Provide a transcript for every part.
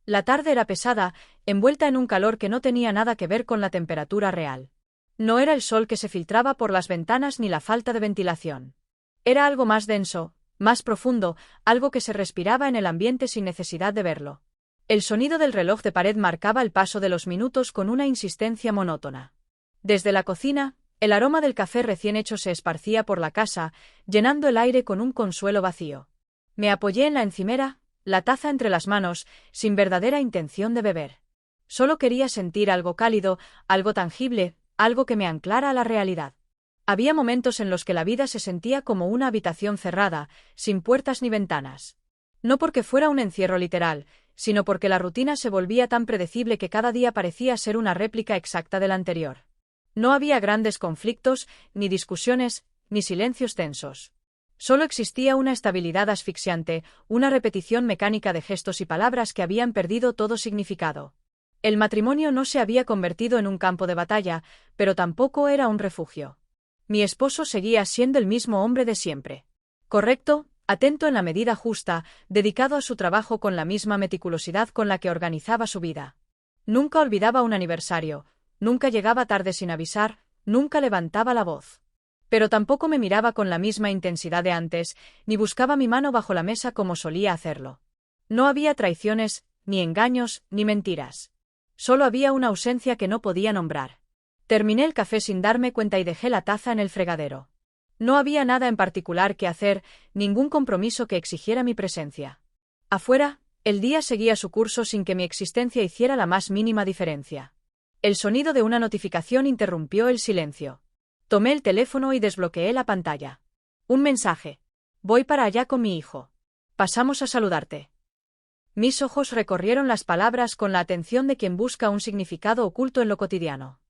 La tarde era pesada, envuelta en un calor que no tenía nada que ver con la temperatura real. No era el sol que se filtraba por las ventanas ni la falta de ventilación. Era algo más denso, más profundo, algo que se respiraba en el ambiente sin necesidad de verlo. El sonido del reloj de pared marcaba el paso de los minutos con una insistencia monótona. Desde la cocina, el aroma del café recién hecho se esparcía por la casa, llenando el aire con un consuelo vacío. Me apoyé en la encimera, la taza entre las manos, sin verdadera intención de beber. Solo quería sentir algo cálido, algo tangible, algo que me anclara a la realidad. Había momentos en los que la vida se sentía como una habitación cerrada, sin puertas ni ventanas. No porque fuera un encierro literal, sino porque la rutina se volvía tan predecible que cada día parecía ser una réplica exacta del anterior. No había grandes conflictos, ni discusiones, ni silencios tensos. Solo existía una estabilidad asfixiante, una repetición mecánica de gestos y palabras que habían perdido todo significado. El matrimonio no se había convertido en un campo de batalla, pero tampoco era un refugio. Mi esposo seguía siendo el mismo hombre de siempre. Correcto, atento en la medida justa, dedicado a su trabajo con la misma meticulosidad con la que organizaba su vida. Nunca olvidaba un aniversario, nunca llegaba tarde sin avisar, nunca levantaba la voz. Pero tampoco me miraba con la misma intensidad de antes, ni buscaba mi mano bajo la mesa como solía hacerlo. No había traiciones, ni engaños, ni mentiras. Solo había una ausencia que no podía nombrar. Terminé el café sin darme cuenta y dejé la taza en el fregadero. No había nada en particular que hacer, ningún compromiso que exigiera mi presencia. Afuera, el día seguía su curso sin que mi existencia hiciera la más mínima diferencia. El sonido de una notificación interrumpió el silencio. Tomé el teléfono y desbloqueé la pantalla. Un mensaje. Voy para allá con mi hijo. Pasamos a saludarte. Mis ojos recorrieron las palabras con la atención de quien busca un significado oculto en lo cotidiano.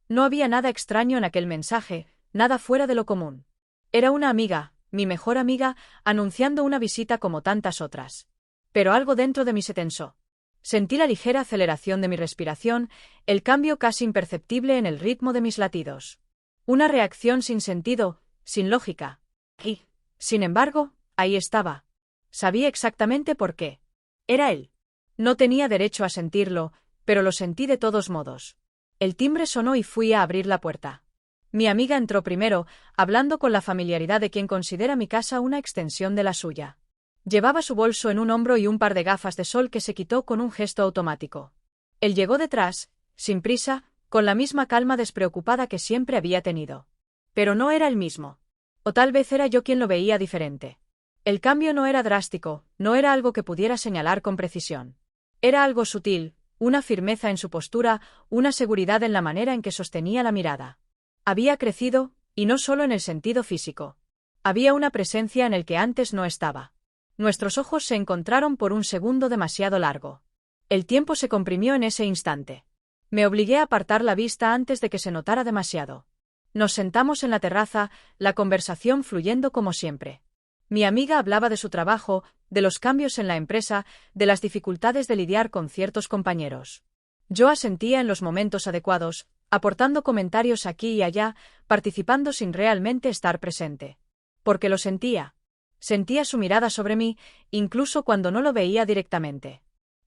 No había nada extraño en aquel mensaje, nada fuera de lo común. Era una amiga, mi mejor amiga, anunciando una visita como tantas otras. Pero algo dentro de mí se tensó. Sentí la ligera aceleración de mi respiración, el cambio casi imperceptible en el ritmo de mis latidos. Una reacción sin sentido, sin lógica. Y, sin embargo, ahí estaba. Sabía exactamente por qué. Era él. No tenía derecho a sentirlo, pero lo sentí de todos modos. El timbre sonó y fui a abrir la puerta. Mi amiga entró primero, hablando con la familiaridad de quien considera mi casa una extensión de la suya. Llevaba su bolso en un hombro y un par de gafas de sol que se quitó con un gesto automático. Él llegó detrás, sin prisa, con la misma calma despreocupada que siempre había tenido. Pero no era el mismo. O tal vez era yo quien lo veía diferente. El cambio no era drástico, no era algo que pudiera señalar con precisión. Era algo sutil, una firmeza en su postura, una seguridad en la manera en que sostenía la mirada. Había crecido, y no solo en el sentido físico. Había una presencia en el que antes no estaba. Nuestros ojos se encontraron por un segundo demasiado largo. El tiempo se comprimió en ese instante. Me obligué a apartar la vista antes de que se notara demasiado. Nos sentamos en la terraza, la conversación fluyendo como siempre. Mi amiga hablaba de su trabajo, de los cambios en la empresa, de las dificultades de lidiar con ciertos compañeros. Yo asentía en los momentos adecuados, aportando comentarios aquí y allá, participando sin realmente estar presente. Porque lo sentía. Sentía su mirada sobre mí, incluso cuando no lo veía directamente.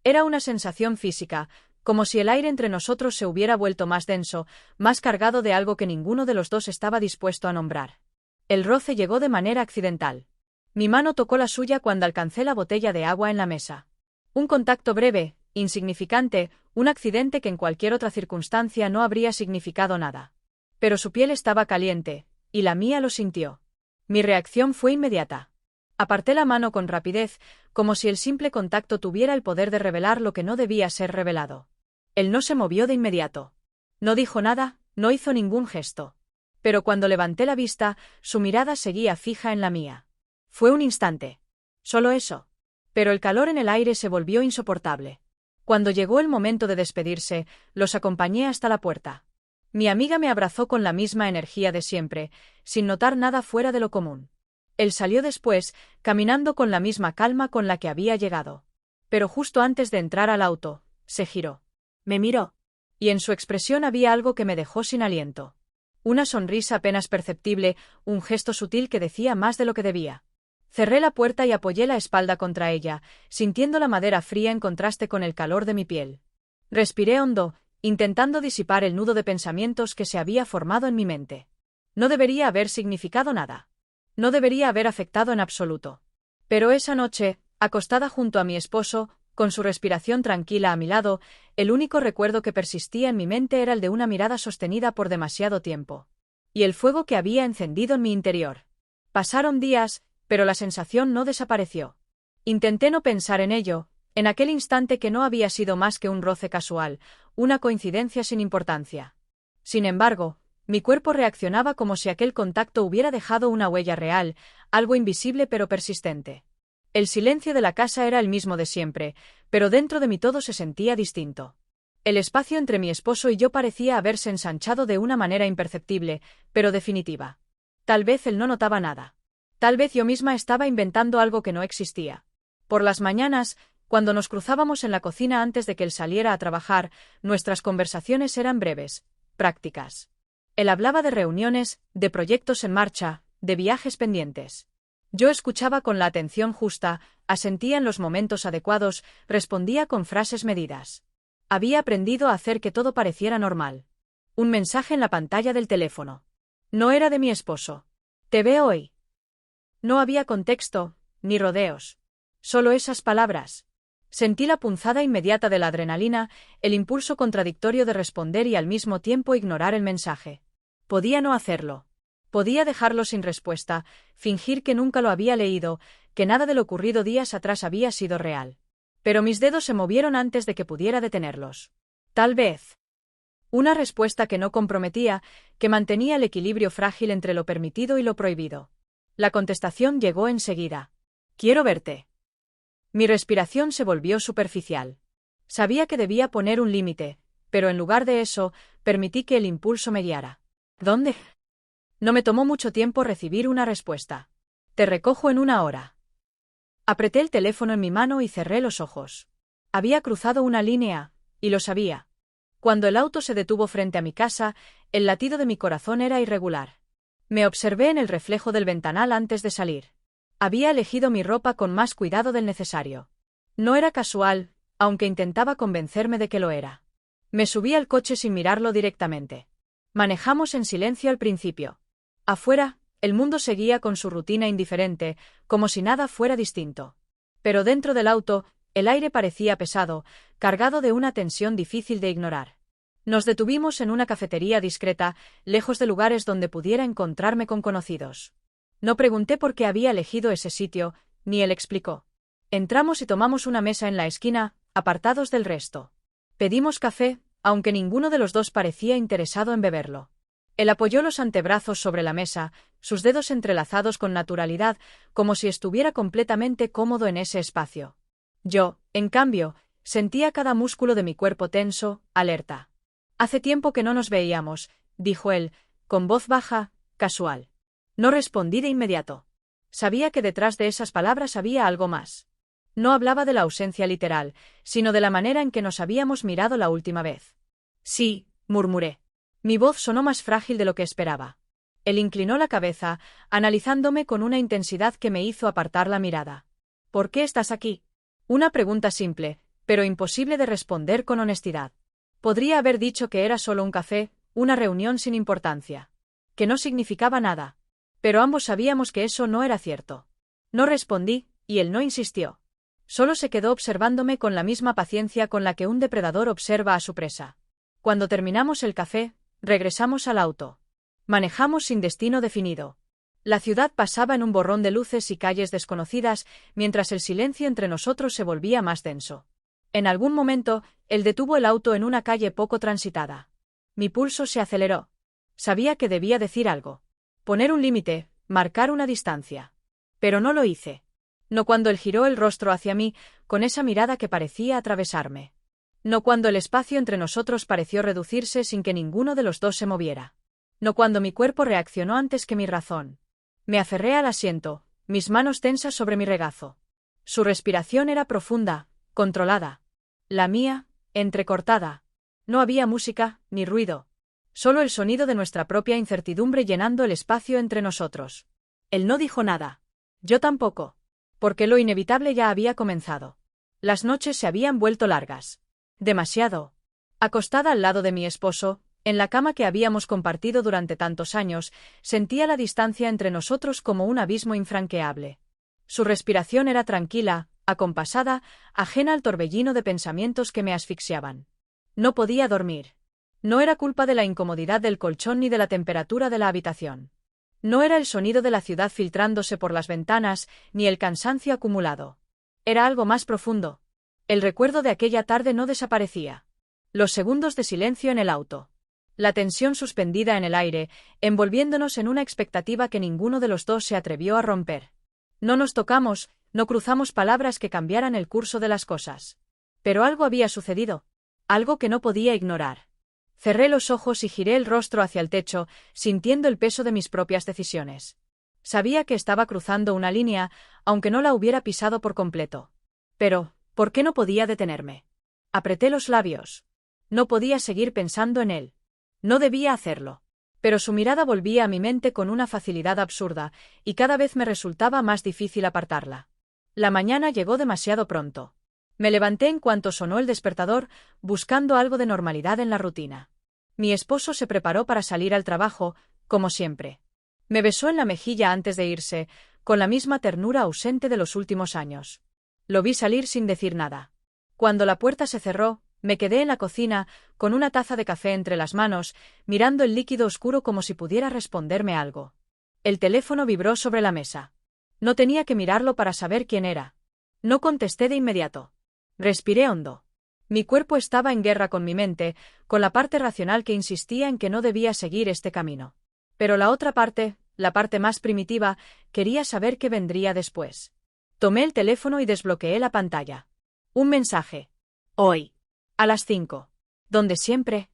Era una sensación física, como si el aire entre nosotros se hubiera vuelto más denso, más cargado de algo que ninguno de los dos estaba dispuesto a nombrar. El roce llegó de manera accidental. Mi mano tocó la suya cuando alcancé la botella de agua en la mesa. Un contacto breve, insignificante, un accidente que en cualquier otra circunstancia no habría significado nada. Pero su piel estaba caliente, y la mía lo sintió. Mi reacción fue inmediata. Aparté la mano con rapidez, como si el simple contacto tuviera el poder de revelar lo que no debía ser revelado. Él no se movió de inmediato. No dijo nada, no hizo ningún gesto. Pero cuando levanté la vista, su mirada seguía fija en la mía. Fue un instante. Solo eso. Pero el calor en el aire se volvió insoportable. Cuando llegó el momento de despedirse, los acompañé hasta la puerta. Mi amiga me abrazó con la misma energía de siempre, sin notar nada fuera de lo común. Él salió después, caminando con la misma calma con la que había llegado. Pero justo antes de entrar al auto, se giró. Me miró. Y en su expresión había algo que me dejó sin aliento. Una sonrisa apenas perceptible, un gesto sutil que decía más de lo que debía. Cerré la puerta y apoyé la espalda contra ella, sintiendo la madera fría en contraste con el calor de mi piel. Respiré hondo, intentando disipar el nudo de pensamientos que se había formado en mi mente. No debería haber significado nada. No debería haber afectado en absoluto. Pero esa noche, acostada junto a mi esposo, con su respiración tranquila a mi lado, el único recuerdo que persistía en mi mente era el de una mirada sostenida por demasiado tiempo. Y el fuego que había encendido en mi interior. Pasaron días, pero la sensación no desapareció. Intenté no pensar en ello, en aquel instante que no había sido más que un roce casual, una coincidencia sin importancia. Sin embargo, mi cuerpo reaccionaba como si aquel contacto hubiera dejado una huella real, algo invisible pero persistente. El silencio de la casa era el mismo de siempre, pero dentro de mí todo se sentía distinto. El espacio entre mi esposo y yo parecía haberse ensanchado de una manera imperceptible, pero definitiva. Tal vez él no notaba nada. Tal vez yo misma estaba inventando algo que no existía. Por las mañanas, cuando nos cruzábamos en la cocina antes de que él saliera a trabajar, nuestras conversaciones eran breves, prácticas. Él hablaba de reuniones, de proyectos en marcha, de viajes pendientes. Yo escuchaba con la atención justa, asentía en los momentos adecuados, respondía con frases medidas. Había aprendido a hacer que todo pareciera normal. Un mensaje en la pantalla del teléfono. No era de mi esposo. «Te veo hoy». No había contexto, ni rodeos. Solo esas palabras. Sentí la punzada inmediata de la adrenalina, el impulso contradictorio de responder y al mismo tiempo ignorar el mensaje. Podía no hacerlo. Podía dejarlo sin respuesta, fingir que nunca lo había leído, que nada de lo ocurrido días atrás había sido real. Pero mis dedos se movieron antes de que pudiera detenerlos. Tal vez. Una respuesta que no comprometía, que mantenía el equilibrio frágil entre lo permitido y lo prohibido. La contestación llegó enseguida. «Quiero verte». Mi respiración se volvió superficial. Sabía que debía poner un límite, pero en lugar de eso, permití que el impulso me guiara. «¿Dónde?» No me tomó mucho tiempo recibir una respuesta. «Te recojo en 1 hora». Apreté el teléfono en mi mano y cerré los ojos. Había cruzado una línea, y lo sabía. Cuando el auto se detuvo frente a mi casa, el latido de mi corazón era irregular. Me observé en el reflejo del ventanal antes de salir. Había elegido mi ropa con más cuidado del necesario. No era casual, aunque intentaba convencerme de que lo era. Me subí al coche sin mirarlo directamente. Manejamos en silencio al principio. Afuera, el mundo seguía con su rutina indiferente, como si nada fuera distinto. Pero dentro del auto, el aire parecía pesado, cargado de una tensión difícil de ignorar. Nos detuvimos en una cafetería discreta, lejos de lugares donde pudiera encontrarme con conocidos. No pregunté por qué había elegido ese sitio, ni él explicó. Entramos y tomamos una mesa en la esquina, apartados del resto. Pedimos café, aunque ninguno de los dos parecía interesado en beberlo. Él apoyó los antebrazos sobre la mesa, sus dedos entrelazados con naturalidad, como si estuviera completamente cómodo en ese espacio. Yo, en cambio, sentía cada músculo de mi cuerpo tenso, alerta. «Hace tiempo que no nos veíamos», dijo él, con voz baja, casual. No respondí de inmediato. Sabía que detrás de esas palabras había algo más. No hablaba de la ausencia literal, sino de la manera en que nos habíamos mirado la última vez. «Sí», murmuré. Mi voz sonó más frágil de lo que esperaba. Él inclinó la cabeza, analizándome con una intensidad que me hizo apartar la mirada. «¿Por qué estás aquí?» Una pregunta simple, pero imposible de responder con honestidad. Podría haber dicho que era solo un café, una reunión sin importancia. Que no significaba nada. Pero ambos sabíamos que eso no era cierto. No respondí, y él no insistió. Solo se quedó observándome con la misma paciencia con la que un depredador observa a su presa. Cuando terminamos el café, regresamos al auto. Manejamos sin destino definido. La ciudad pasaba en un borrón de luces y calles desconocidas, mientras el silencio entre nosotros se volvía más denso. En algún momento, él detuvo el auto en una calle poco transitada. Mi pulso se aceleró. Sabía que debía decir algo. Poner un límite, marcar una distancia. Pero no lo hice. No cuando él giró el rostro hacia mí, con esa mirada que parecía atravesarme. No cuando el espacio entre nosotros pareció reducirse sin que ninguno de los dos se moviera. No cuando mi cuerpo reaccionó antes que mi razón. Me aferré al asiento, mis manos tensas sobre mi regazo. Su respiración era profunda, controlada. La mía, entrecortada. No había música, ni ruido. Solo el sonido de nuestra propia incertidumbre llenando el espacio entre nosotros. Él no dijo nada. Yo tampoco. Porque lo inevitable ya había comenzado. Las noches se habían vuelto largas. Demasiado. Acostada al lado de mi esposo, en la cama que habíamos compartido durante tantos años, sentía la distancia entre nosotros como un abismo infranqueable. Su respiración era tranquila, acompasada, ajena al torbellino de pensamientos que me asfixiaban. No podía dormir. No era culpa de la incomodidad del colchón ni de la temperatura de la habitación. No era el sonido de la ciudad filtrándose por las ventanas, ni el cansancio acumulado. Era algo más profundo. El recuerdo de aquella tarde no desaparecía. Los segundos de silencio en el auto. La tensión suspendida en el aire, envolviéndonos en una expectativa que ninguno de los dos se atrevió a romper. No nos tocamos, no cruzamos palabras que cambiaran el curso de las cosas. Pero algo había sucedido. Algo que no podía ignorar. Cerré los ojos y giré el rostro hacia el techo, sintiendo el peso de mis propias decisiones. Sabía que estaba cruzando una línea, aunque no la hubiera pisado por completo. Pero, ¿por qué no podía detenerme? Apreté los labios. No podía seguir pensando en él. No debía hacerlo. Pero su mirada volvía a mi mente con una facilidad absurda, y cada vez me resultaba más difícil apartarla. La mañana llegó demasiado pronto. Me levanté en cuanto sonó el despertador, buscando algo de normalidad en la rutina. Mi esposo se preparó para salir al trabajo, como siempre. Me besó en la mejilla antes de irse, con la misma ternura ausente de los últimos años. Lo vi salir sin decir nada. Cuando la puerta se cerró, me quedé en la cocina, con una taza de café entre las manos, mirando el líquido oscuro como si pudiera responderme algo. El teléfono vibró sobre la mesa. No tenía que mirarlo para saber quién era. No contesté de inmediato. Respiré hondo. Mi cuerpo estaba en guerra con mi mente, con la parte racional que insistía en que no debía seguir este camino. Pero la otra parte, la parte más primitiva, quería saber qué vendría después. Tomé el teléfono y desbloqueé la pantalla. Un mensaje. Hoy. A las 5. Donde siempre.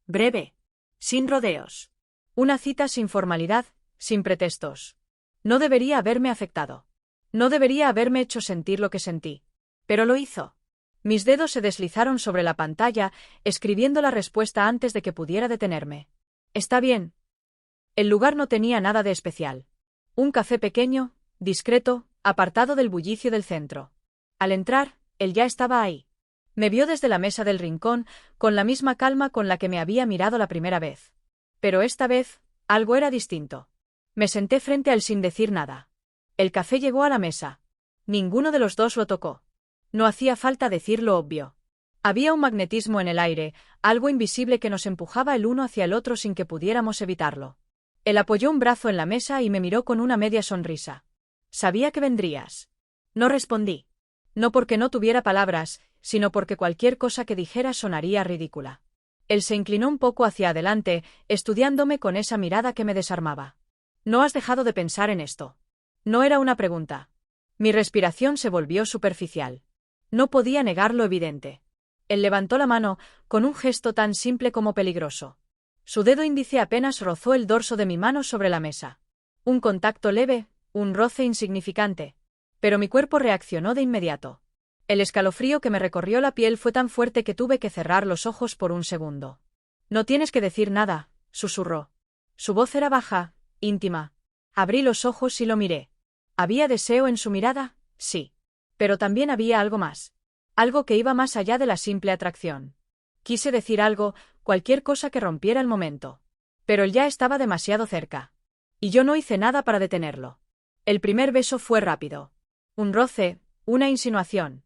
Breve. Sin rodeos. Una cita sin formalidad, sin pretextos. No debería haberme afectado. No debería haberme hecho sentir lo que sentí. Pero lo hizo. Mis dedos se deslizaron sobre la pantalla, escribiendo la respuesta antes de que pudiera detenerme. Está bien. El lugar no tenía nada de especial. Un café pequeño, discreto, apartado del bullicio del centro. Al entrar, él ya estaba ahí. Me vio desde la mesa del rincón, con la misma calma con la que me había mirado la primera vez. Pero esta vez, algo era distinto. Me senté frente a él sin decir nada. El café llegó a la mesa. Ninguno de los dos lo tocó. No hacía falta decir lo obvio. Había un magnetismo en el aire, algo invisible que nos empujaba el uno hacia el otro sin que pudiéramos evitarlo. Él apoyó un brazo en la mesa y me miró con una media sonrisa. Sabía que vendrías. No respondí. No porque no tuviera palabras, sino porque cualquier cosa que dijera sonaría ridícula. Él se inclinó un poco hacia adelante, estudiándome con esa mirada que me desarmaba. ¿No has dejado de pensar en esto? No era una pregunta. Mi respiración se volvió superficial. No podía negar lo evidente. Él levantó la mano, con un gesto tan simple como peligroso. Su dedo índice apenas rozó el dorso de mi mano sobre la mesa. Un contacto leve, un roce insignificante. Pero mi cuerpo reaccionó de inmediato. El escalofrío que me recorrió la piel fue tan fuerte que tuve que cerrar los ojos por un segundo. No tienes que decir nada, susurró. Su voz era baja, íntima. Abrí los ojos y lo miré. ¿Había deseo en su mirada? Sí. Pero también había algo más. Algo que iba más allá de la simple atracción. Quise decir algo, cualquier cosa que rompiera el momento. Pero él ya estaba demasiado cerca. Y yo no hice nada para detenerlo. El primer beso fue rápido. Un roce, una insinuación.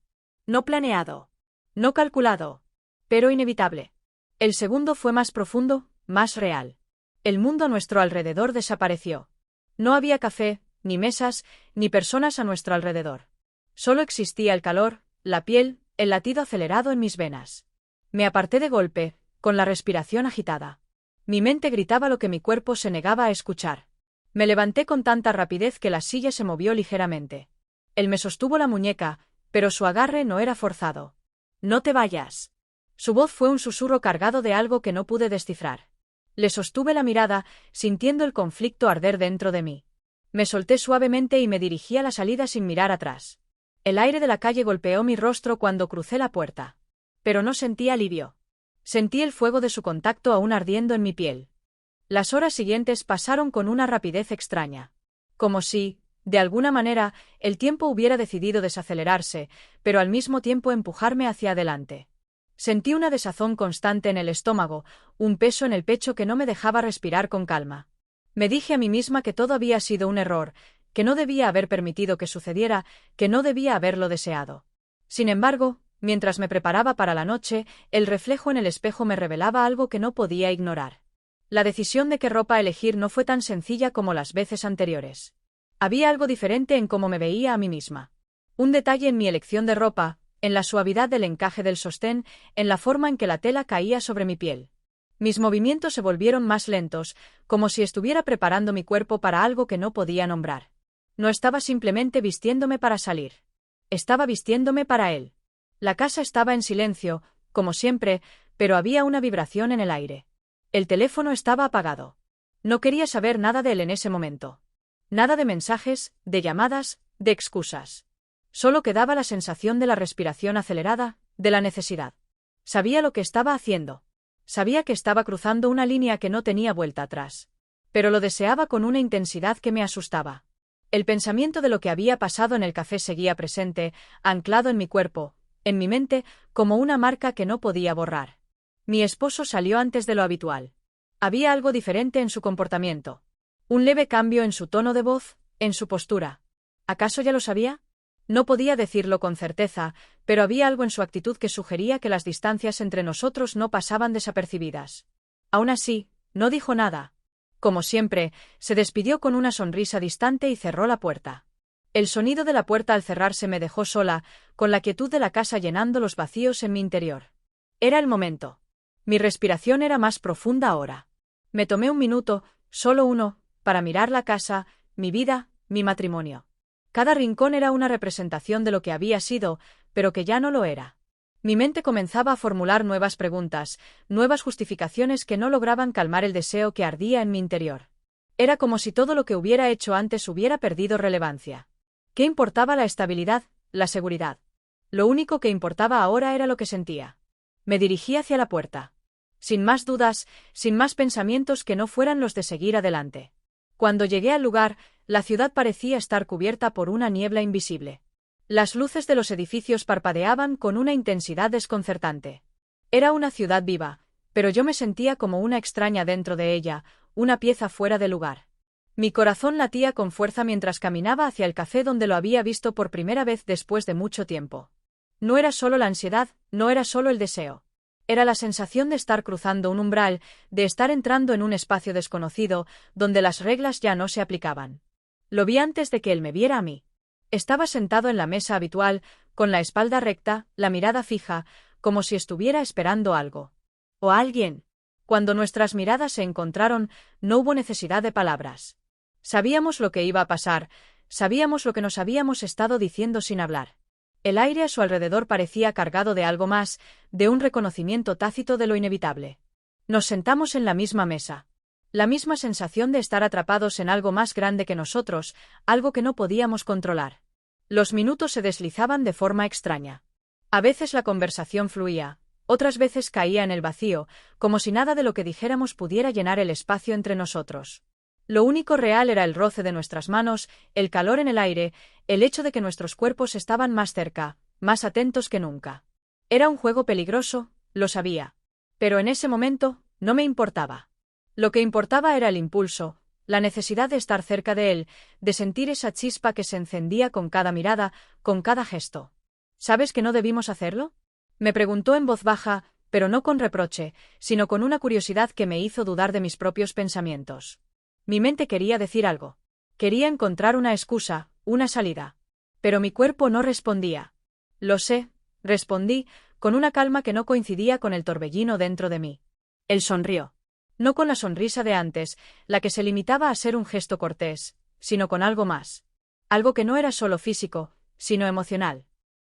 No planeado. No calculado. Pero inevitable. El segundo fue más profundo, más real. El mundo a nuestro alrededor desapareció. No había café, ni mesas, ni personas a nuestro alrededor. Solo existía el calor, la piel, el latido acelerado en mis venas. Me aparté de golpe, con la respiración agitada. Mi mente gritaba lo que mi cuerpo se negaba a escuchar. Me levanté con tanta rapidez que la silla se movió ligeramente. Él me sostuvo la muñeca, pero su agarre no era forzado. «No te vayas». Su voz fue un susurro cargado de algo que no pude descifrar. Le sostuve la mirada, sintiendo el conflicto arder dentro de mí. Me solté suavemente y me dirigí a la salida sin mirar atrás. El aire de la calle golpeó mi rostro cuando crucé la puerta. Pero no sentí alivio. Sentí el fuego de su contacto aún ardiendo en mi piel. Las horas siguientes pasaron con una rapidez extraña. Como si, De alguna manera, el tiempo hubiera decidido desacelerarse, pero al mismo tiempo empujarme hacia adelante. Sentí una desazón constante en el estómago, un peso en el pecho que no me dejaba respirar con calma. Me dije a mí misma que todo había sido un error, que no debía haber permitido que sucediera, que no debía haberlo deseado. Sin embargo, mientras me preparaba para la noche, el reflejo en el espejo me revelaba algo que no podía ignorar. La decisión de qué ropa elegir no fue tan sencilla como las veces anteriores. Había algo diferente en cómo me veía a mí misma. Un detalle en mi elección de ropa, en la suavidad del encaje del sostén, en la forma en que la tela caía sobre mi piel. Mis movimientos se volvieron más lentos, como si estuviera preparando mi cuerpo para algo que no podía nombrar. No estaba simplemente vistiéndome para salir. Estaba vistiéndome para él. La casa estaba en silencio, como siempre, pero había una vibración en el aire. El teléfono estaba apagado. No quería saber nada de él en ese momento. Nada de mensajes, de llamadas, de excusas. Solo quedaba la sensación de la respiración acelerada, de la necesidad. Sabía lo que estaba haciendo. Sabía que estaba cruzando una línea que no tenía vuelta atrás. Pero lo deseaba con una intensidad que me asustaba. El pensamiento de lo que había pasado en el café seguía presente, anclado en mi cuerpo, en mi mente, como una marca que no podía borrar. Mi esposo salió antes de lo habitual. Había algo diferente en su comportamiento. Un leve cambio en su tono de voz, en su postura. ¿Acaso ya lo sabía? No podía decirlo con certeza, pero había algo en su actitud que sugería que las distancias entre nosotros no pasaban desapercibidas. Aún así, no dijo nada. Como siempre, se despidió con una sonrisa distante y cerró la puerta. El sonido de la puerta al cerrarse me dejó sola, con la quietud de la casa llenando los vacíos en mi interior. Era el momento. Mi respiración era más profunda ahora. Me tomé un minuto, solo uno, para mirar la casa, mi vida, mi matrimonio. Cada rincón era una representación de lo que había sido, pero que ya no lo era. Mi mente comenzaba a formular nuevas preguntas, nuevas justificaciones que no lograban calmar el deseo que ardía en mi interior. Era como si todo lo que hubiera hecho antes hubiera perdido relevancia. ¿Qué importaba la estabilidad, la seguridad? Lo único que importaba ahora era lo que sentía. Me dirigí hacia la puerta. Sin más dudas, sin más pensamientos que no fueran los de seguir adelante. Cuando llegué al lugar, la ciudad parecía estar cubierta por una niebla invisible. Las luces de los edificios parpadeaban con una intensidad desconcertante. Era una ciudad viva, pero yo me sentía como una extraña dentro de ella, una pieza fuera de lugar. Mi corazón latía con fuerza mientras caminaba hacia el café donde lo había visto por primera vez después de mucho tiempo. No era solo la ansiedad, no era solo el deseo. Era la sensación de estar cruzando un umbral, de estar entrando en un espacio desconocido, donde las reglas ya no se aplicaban. Lo vi antes de que él me viera a mí. Estaba sentado en la mesa habitual, con la espalda recta, la mirada fija, como si estuviera esperando algo. O a alguien. Cuando nuestras miradas se encontraron, no hubo necesidad de palabras. Sabíamos lo que iba a pasar, sabíamos lo que nos habíamos estado diciendo sin hablar. El aire a su alrededor parecía cargado de algo más, de un reconocimiento tácito de lo inevitable. Nos sentamos en la misma mesa. La misma sensación de estar atrapados en algo más grande que nosotros, algo que no podíamos controlar. Los minutos se deslizaban de forma extraña. A veces la conversación fluía, otras veces caía en el vacío, como si nada de lo que dijéramos pudiera llenar el espacio entre nosotros. Lo único real era el roce de nuestras manos, el calor en el aire, el hecho de que nuestros cuerpos estaban más cerca, más atentos que nunca. Era un juego peligroso, lo sabía. Pero en ese momento, no me importaba. Lo que importaba era el impulso, la necesidad de estar cerca de él, de sentir esa chispa que se encendía con cada mirada, con cada gesto. ¿Sabes que no debimos hacerlo? Me preguntó en voz baja, pero no con reproche, sino con una curiosidad que me hizo dudar de mis propios pensamientos. Mi mente quería decir algo. Quería encontrar una excusa, una salida. Pero mi cuerpo no respondía. Lo sé, respondí, con una calma que no coincidía con el torbellino dentro de mí. Él sonrió. No con la sonrisa de antes, la que se limitaba a ser un gesto cortés, sino con algo más. Algo que no era solo físico, sino emocional.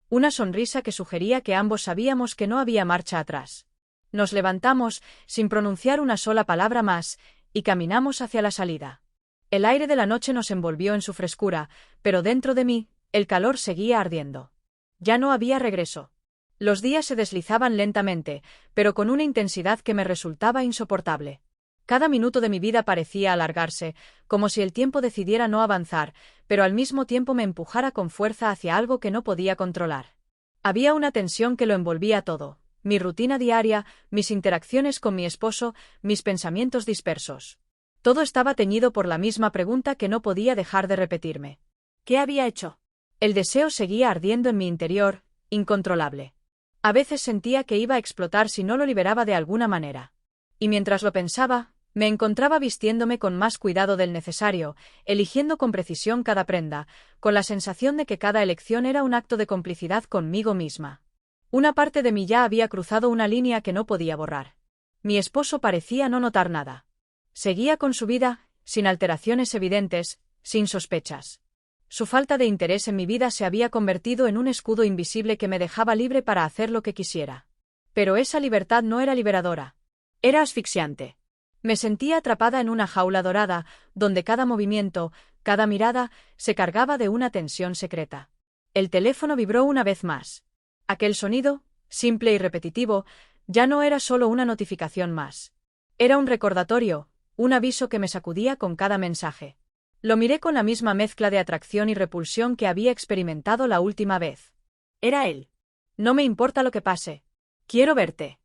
Una sonrisa que sugería que ambos sabíamos que no había marcha atrás. Nos levantamos, sin pronunciar una sola palabra más, y caminamos hacia la salida. El aire de la noche nos envolvió en su frescura, pero dentro de mí, el calor seguía ardiendo. Ya no había regreso. Los días se deslizaban lentamente, pero con una intensidad que me resultaba insoportable. Cada minuto de mi vida parecía alargarse, como si el tiempo decidiera no avanzar, pero al mismo tiempo me empujara con fuerza hacia algo que no podía controlar. Había una tensión que lo envolvía todo: mi rutina diaria, mis interacciones con mi esposo, mis pensamientos dispersos. Todo estaba teñido por la misma pregunta que no podía dejar de repetirme. ¿Qué había hecho? El deseo seguía ardiendo en mi interior, incontrolable. A veces sentía que iba a explotar si no lo liberaba de alguna manera. Y mientras lo pensaba, me encontraba vistiéndome con más cuidado del necesario, eligiendo con precisión cada prenda, con la sensación de que cada elección era un acto de complicidad conmigo misma. Una parte de mí ya había cruzado una línea que no podía borrar. Mi esposo parecía no notar nada. Seguía con su vida, sin alteraciones evidentes, sin sospechas. Su falta de interés en mi vida se había convertido en un escudo invisible que me dejaba libre para hacer lo que quisiera. Pero esa libertad no era liberadora. Era asfixiante. Me sentía atrapada en una jaula dorada, donde cada movimiento, cada mirada, se cargaba de una tensión secreta. El teléfono vibró una vez más. Aquel sonido, simple y repetitivo, ya no era solo una notificación más. Era un recordatorio, un aviso que me sacudía con cada mensaje. Lo miré con la misma mezcla de atracción y repulsión que había experimentado la última vez. Era él. No me importa lo que pase. Quiero verte.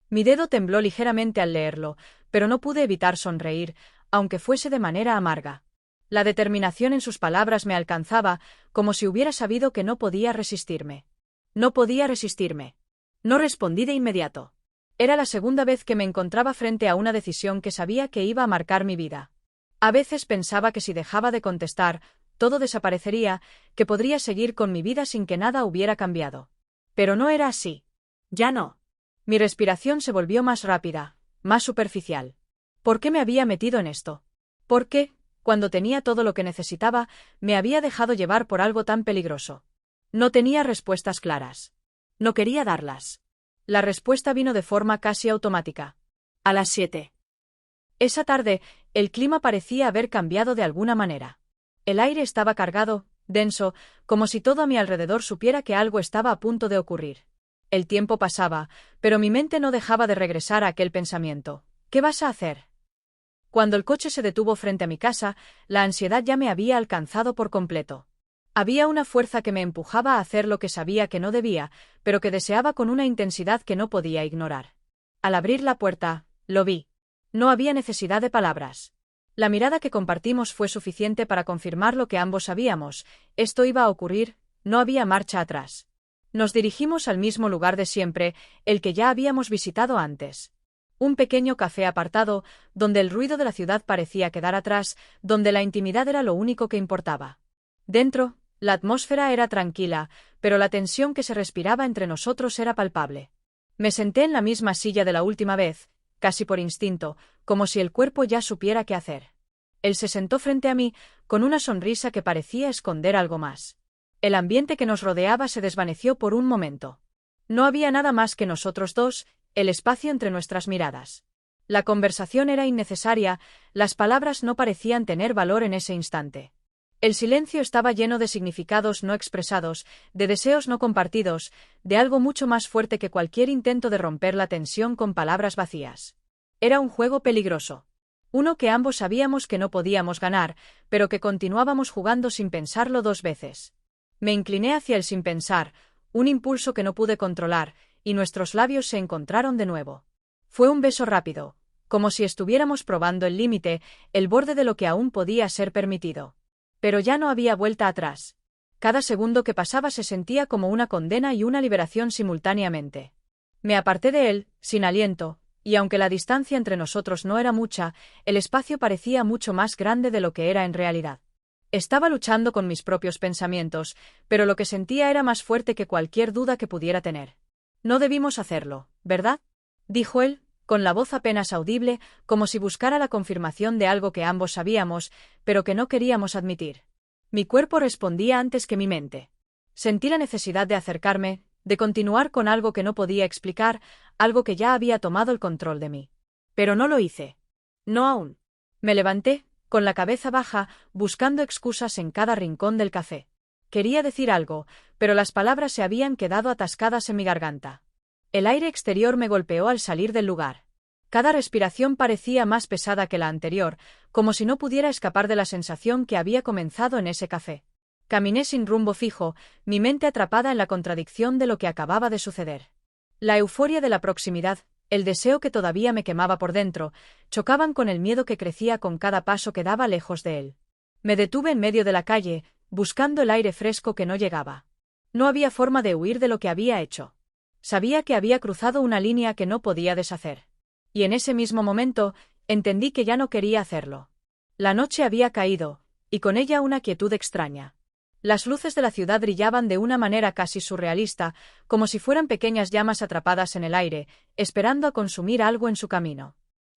Mi dedo tembló ligeramente al leerlo, pero no pude evitar sonreír, aunque fuese de manera amarga. La determinación en sus palabras me alcanzaba, como si hubiera sabido que no podía resistirme. No podía resistirme. No respondí de inmediato. Era la segunda vez que me encontraba frente a una decisión que sabía que iba a marcar mi vida. A veces pensaba que si dejaba de contestar, todo desaparecería, que podría seguir con mi vida sin que nada hubiera cambiado. Pero no era así. Ya no. Mi respiración se volvió más rápida, más superficial. ¿Por qué me había metido en esto? ¿Por qué, cuando tenía todo lo que necesitaba, me había dejado llevar por algo tan peligroso? No tenía respuestas claras. No quería darlas. La respuesta vino de forma casi automática. A las 7. Esa tarde, el clima parecía haber cambiado de alguna manera. El aire estaba cargado, denso, como si todo a mi alrededor supiera que algo estaba a punto de ocurrir. El tiempo pasaba, pero mi mente no dejaba de regresar a aquel pensamiento. ¿Qué vas a hacer? Cuando el coche se detuvo frente a mi casa, la ansiedad ya me había alcanzado por completo. Había una fuerza que me empujaba a hacer lo que sabía que no debía, pero que deseaba con una intensidad que no podía ignorar. Al abrir la puerta, lo vi. No había necesidad de palabras. La mirada que compartimos fue suficiente para confirmar lo que ambos sabíamos: esto iba a ocurrir, no había marcha atrás. Nos dirigimos al mismo lugar de siempre, el que ya habíamos visitado antes. Un pequeño café apartado, donde el ruido de la ciudad parecía quedar atrás, donde la intimidad era lo único que importaba. Dentro, la atmósfera era tranquila, pero la tensión que se respiraba entre nosotros era palpable. Me senté en la misma silla de la última vez, casi por instinto, como si el cuerpo ya supiera qué hacer. Él se sentó frente a mí, con una sonrisa que parecía esconder algo más. El ambiente que nos rodeaba se desvaneció por un momento. No había nada más que nosotros dos, el espacio entre nuestras miradas. La conversación era innecesaria, las palabras no parecían tener valor en ese instante. El silencio estaba lleno de significados no expresados, de deseos no compartidos, de algo mucho más fuerte que cualquier intento de romper la tensión con palabras vacías. Era un juego peligroso. Uno que ambos sabíamos que no podíamos ganar, pero que continuábamos jugando sin pensarlo dos veces. Me incliné hacia él sin pensar, un impulso que no pude controlar, y nuestros labios se encontraron de nuevo. Fue un beso rápido, como si estuviéramos probando el límite, el borde de lo que aún podía ser permitido. Pero ya no había vuelta atrás. Cada segundo que pasaba se sentía como una condena y una liberación simultáneamente. Me aparté de él, sin aliento, y aunque la distancia entre nosotros no era mucha, el espacio parecía mucho más grande de lo que era en realidad. Estaba luchando con mis propios pensamientos, pero lo que sentía era más fuerte que cualquier duda que pudiera tener. No debimos hacerlo, ¿verdad? Dijo él, con la voz apenas audible, como si buscara la confirmación de algo que ambos sabíamos, pero que no queríamos admitir. Mi cuerpo respondía antes que mi mente. Sentí la necesidad de acercarme, de continuar con algo que no podía explicar, algo que ya había tomado el control de mí. Pero no lo hice. No aún. Me levanté, con la cabeza baja, buscando excusas en cada rincón del café. Quería decir algo, pero las palabras se habían quedado atascadas en mi garganta. El aire exterior me golpeó al salir del lugar. Cada respiración parecía más pesada que la anterior, como si no pudiera escapar de la sensación que había comenzado en ese café. Caminé sin rumbo fijo, mi mente atrapada en la contradicción de lo que acababa de suceder. La euforia de la proximidad, el deseo que todavía me quemaba por dentro, chocaban con el miedo que crecía con cada paso que daba lejos de él. Me detuve en medio de la calle, buscando el aire fresco que no llegaba. No había forma de huir de lo que había hecho. Sabía que había cruzado una línea que no podía deshacer. Y en ese mismo momento, entendí que ya no quería hacerlo. La noche había caído, y con ella una quietud extraña. Las luces de la ciudad brillaban de una manera casi surrealista, como si fueran pequeñas llamas atrapadas en el aire, esperando a consumir algo en su camino.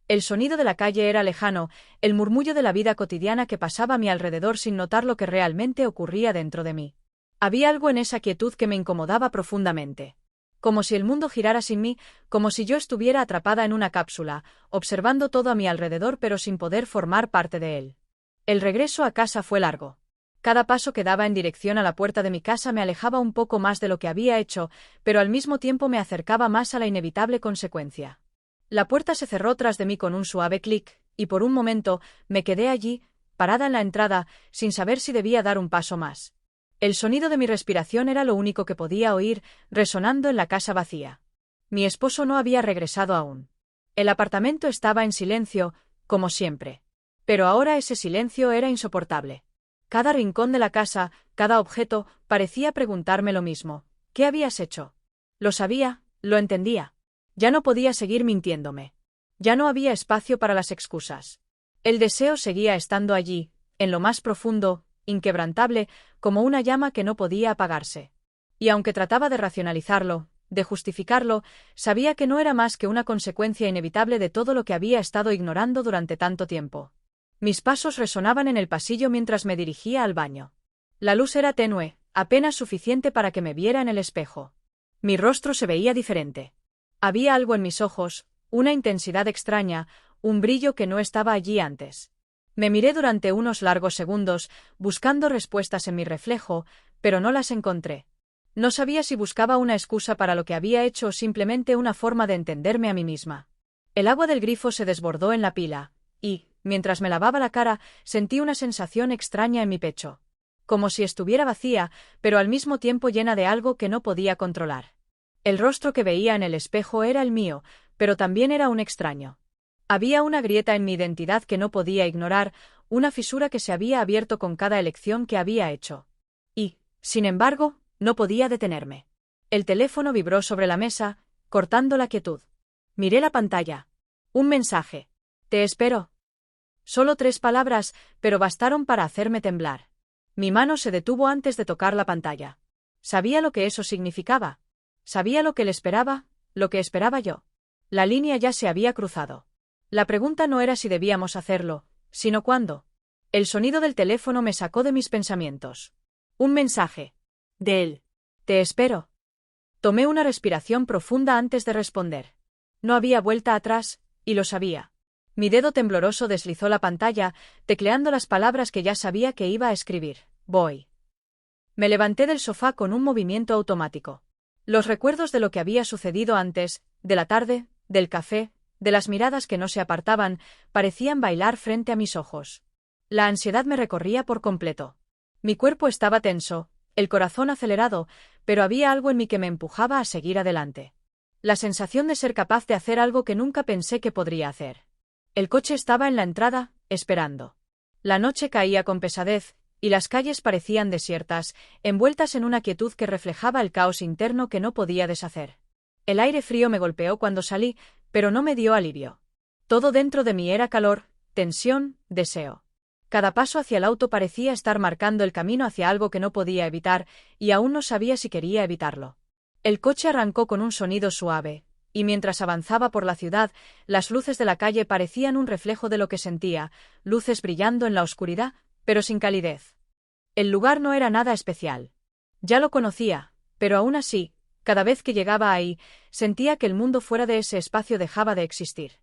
El sonido de la calle era lejano, el murmullo de la vida cotidiana que pasaba a mi alrededor sin notar lo que realmente ocurría dentro de mí. Había algo en esa quietud que me incomodaba profundamente. Como si el mundo girara sin mí, como si yo estuviera atrapada en una cápsula, observando todo a mi alrededor pero sin poder formar parte de él. El regreso a casa fue largo. Cada paso que daba en dirección a la puerta de mi casa me alejaba un poco más de lo que había hecho, pero al mismo tiempo me acercaba más a la inevitable consecuencia. La puerta se cerró tras de mí con un suave clic, y por un momento me quedé allí, parada en la entrada, sin saber si debía dar un paso más. El sonido de mi respiración era lo único que podía oír, resonando en la casa vacía. Mi esposo no había regresado aún. El apartamento estaba en silencio, como siempre. Pero ahora ese silencio era insoportable. Cada rincón de la casa, cada objeto, parecía preguntarme lo mismo. ¿Qué habías hecho? Lo sabía, lo entendía. Ya no podía seguir mintiéndome. Ya no había espacio para las excusas. El deseo seguía estando allí, en lo más profundo, inquebrantable, como una llama que no podía apagarse. Y aunque trataba de racionalizarlo, de justificarlo, sabía que no era más que una consecuencia inevitable de todo lo que había estado ignorando durante tanto tiempo. Mis pasos resonaban en el pasillo mientras me dirigía al baño. La luz era tenue, apenas suficiente para que me viera en el espejo. Mi rostro se veía diferente. Había algo en mis ojos, una intensidad extraña, un brillo que no estaba allí antes. Me miré durante unos largos segundos, buscando respuestas en mi reflejo, pero no las encontré. No sabía si buscaba una excusa para lo que había hecho o simplemente una forma de entenderme a mí misma. El agua del grifo se desbordó en la pila, y, mientras me lavaba la cara, sentí una sensación extraña en mi pecho. Como si estuviera vacía, pero al mismo tiempo llena de algo que no podía controlar. El rostro que veía en el espejo era el mío, pero también era un extraño. Había una grieta en mi identidad que no podía ignorar, una fisura que se había abierto con cada elección que había hecho. Y, sin embargo, no podía detenerme. El teléfono vibró sobre la mesa, cortando la quietud. Miré la pantalla. Un mensaje. Te espero. Solo 3 palabras, pero bastaron para hacerme temblar. Mi mano se detuvo antes de tocar la pantalla. Sabía lo que eso significaba. Sabía lo que él esperaba, lo que esperaba yo. La línea ya se había cruzado. La pregunta no era si debíamos hacerlo, sino cuándo. El sonido del teléfono me sacó de mis pensamientos. Un mensaje. De él. Te espero. Tomé una respiración profunda antes de responder. No había vuelta atrás, y lo sabía. Mi dedo tembloroso deslizó la pantalla, tecleando las palabras que ya sabía que iba a escribir. Voy. Me levanté del sofá con un movimiento automático. Los recuerdos de lo que había sucedido antes, de la tarde, del café, de las miradas que no se apartaban, parecían bailar frente a mis ojos. La ansiedad me recorría por completo. Mi cuerpo estaba tenso, el corazón acelerado, pero había algo en mí que me empujaba a seguir adelante. La sensación de ser capaz de hacer algo que nunca pensé que podría hacer. El coche estaba en la entrada, esperando. La noche caía con pesadez, y las calles parecían desiertas, envueltas en una quietud que reflejaba el caos interno que no podía deshacer. El aire frío me golpeó cuando salí, pero no me dio alivio. Todo dentro de mí era calor, tensión, deseo. Cada paso hacia el auto parecía estar marcando el camino hacia algo que no podía evitar, y aún no sabía si quería evitarlo. El coche arrancó con un sonido suave, y mientras avanzaba por la ciudad, las luces de la calle parecían un reflejo de lo que sentía, luces brillando en la oscuridad, pero sin calidez. El lugar no era nada especial. Ya lo conocía, pero aún así, cada vez que llegaba ahí, sentía que el mundo fuera de ese espacio dejaba de existir.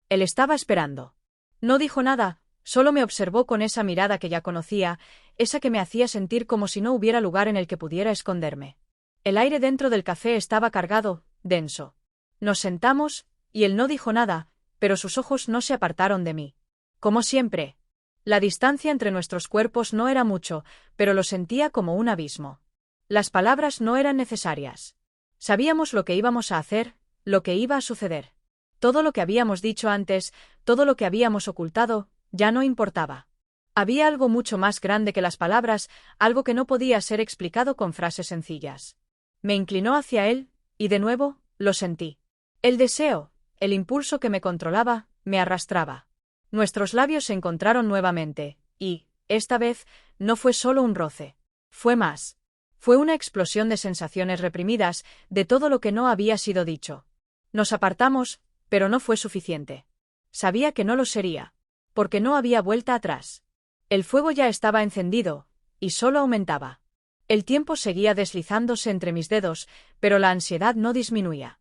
Él estaba esperando. No dijo nada, solo me observó con esa mirada que ya conocía, esa que me hacía sentir como si no hubiera lugar en el que pudiera esconderme. El aire dentro del café estaba cargado, denso. Nos sentamos, y él no dijo nada, pero sus ojos no se apartaron de mí. Como siempre. La distancia entre nuestros cuerpos no era mucho, pero lo sentía como un abismo. Las palabras no eran necesarias. Sabíamos lo que íbamos a hacer, lo que iba a suceder. Todo lo que habíamos dicho antes, todo lo que habíamos ocultado, ya no importaba. Había algo mucho más grande que las palabras, algo que no podía ser explicado con frases sencillas. Me inclinó hacia él, y de nuevo, lo sentí. El deseo, el impulso que me controlaba, me arrastraba. Nuestros labios se encontraron nuevamente, y, esta vez, no fue solo un roce. Fue más. Fue una explosión de sensaciones reprimidas, de todo lo que no había sido dicho. Nos apartamos, pero no fue suficiente. Sabía que no lo sería, porque no había vuelta atrás. El fuego ya estaba encendido, y solo aumentaba. El tiempo seguía deslizándose entre mis dedos, pero la ansiedad no disminuía.